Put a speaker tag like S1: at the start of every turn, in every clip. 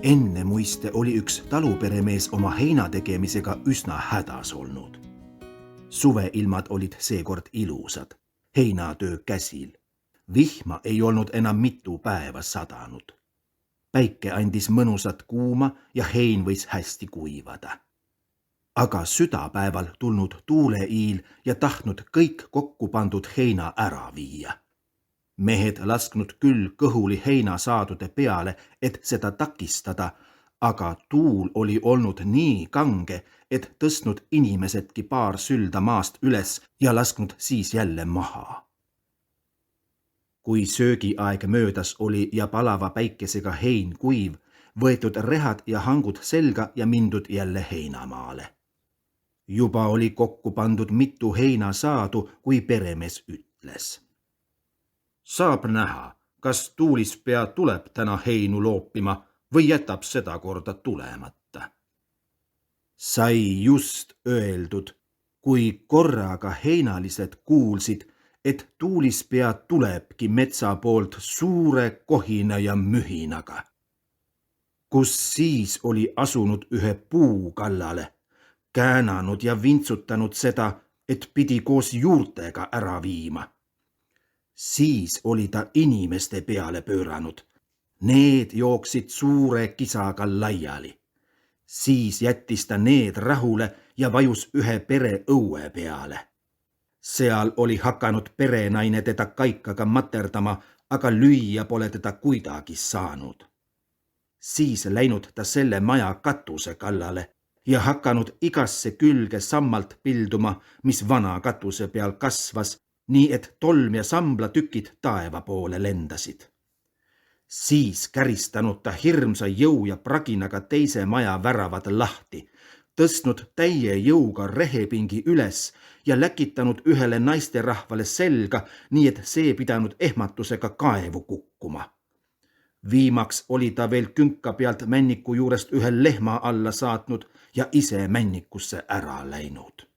S1: Enne muiste oli üks taluperemees oma heina tegemisega üsna hädas olnud. Suveilmad olid seekord ilusad, heinatöö käsil. Vihma ei olnud enam mitu päeva sadanud. Päike andis mõnusat kuuma ja hein võis hästi kuivada. Aga südapäeval tulnud tuuleiil ja tahtnud kõik kokku pandud heina ära viia. Mehed lasknud küll kõhuli heina saadude peale, et seda takistada, aga tuul oli olnud nii kange, et tõstnud inimesedki paar sülda maast üles ja lasknud siis jälle maha. Kui söögiaeg möödas oli ja palava päikesega hein kuiv, võetud rehad ja hangud selga ja mindud jälle heinamaale. Juba oli kokku pandud mitu heinasaadu, kui peremees ütles. Saab näha, kas Tuulispea tuleb täna heinu loopima või jätab seda korda tulemata. Sai just öeldud, kui korraga heinalised kuulsid, et Tuulispea tulebki metsa poolt suure kohina ja mühinaga, kus siis oli asunud ühe puu kallale, käänanud ja vintsutanud seda, et pidi koos juurtega ära viima. Siis oli ta inimeste peale pööranud. Need jooksid suure kisaga laiali. Siis jättis ta need rahule ja vajus ühe pere õue peale. Seal oli hakanud perenaine teda kaikaga materdama, aga lüüa pole teda kuidagi saanud. Siis läinud ta selle maja katuse kallale ja hakanud igasse külge sammalt pilduma, mis vana katuse peal kasvas, nii et tolm ja samblatükid taeva poole lendasid. Siis käristanud ta hirmsa jõu ja praginaga teise maja väravad lahti, tõstnud täie jõuga rehepingi üles ja läkitanud ühele naisterahvale selga, nii et see pidanud ehmatusega kaevu kukkuma. Viimaks oli ta veel künka pealt männiku juurest ühe lehma alla saatnud ja ise männikusse ära läinud.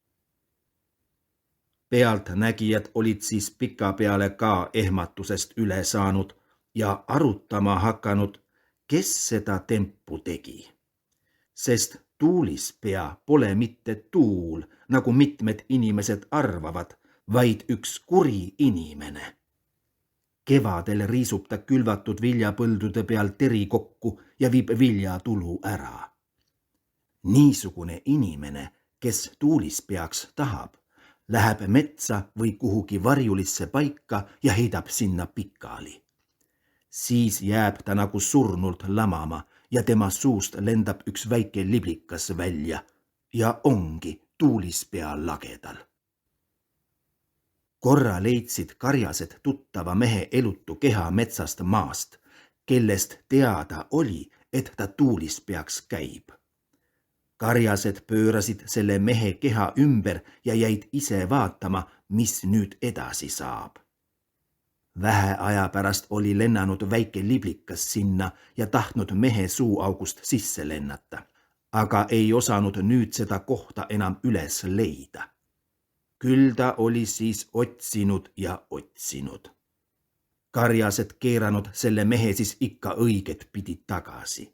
S1: Pealtnägijad olid siis pikapeale ka ehmatusest üle saanud ja arutama hakanud, kes seda tempu tegi. Sest Tuulispea pole mitte tuul, nagu mitmed inimesed arvavad, vaid üks kuri inimene. Kevadel riisub ta külvatud viljapõldude peal teri kokku ja viib viljatulu ära. Niisugune inimene, kes Tuulispeaks tahab, läheb metsa või kuhugi varjulisse paika ja heidab sinna pikali. Siis jääb ta nagu surnult lamama ja tema suust lendab üks väike liblikas välja ja ongi Tuulispea lagedal. Korra leidsid karjased tuttava mehe elutu keha metsast maast, kellest teada oli, et ta Tuulispeaks käib. Karjased pöörasid selle mehe keha ümber ja jäid ise vaatama, mis nüüd edasi saab. Vähe aja pärast oli lennanud väike liblikas sinna ja tahtnud mehe suuaugust sisse lennata, aga ei osanud nüüd seda kohta enam üles leida. Küll ta oli siis otsinud ja otsinud. Karjased keeranud selle mehe siis ikka õiget pidi tagasi.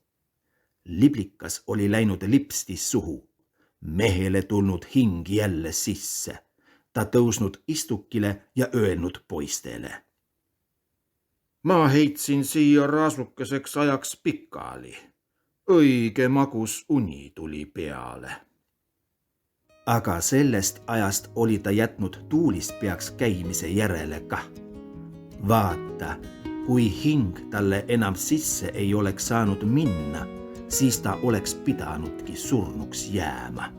S1: Liblikas oli läinud lipsti suhu, mehele tulnud hing jälle sisse. Ta tõusnud istukile ja öelnud poistele. Ma heitsin siia raasukeseks ajaks pikali. Õige magus uni tuli peale. Aga sellest ajast oli ta jätnud Tuulispeaks käimise järele kah. Vaata, kui hing talle enam sisse ei oleks saanud minna, siis ta oleks pidanudki surnuks jääma.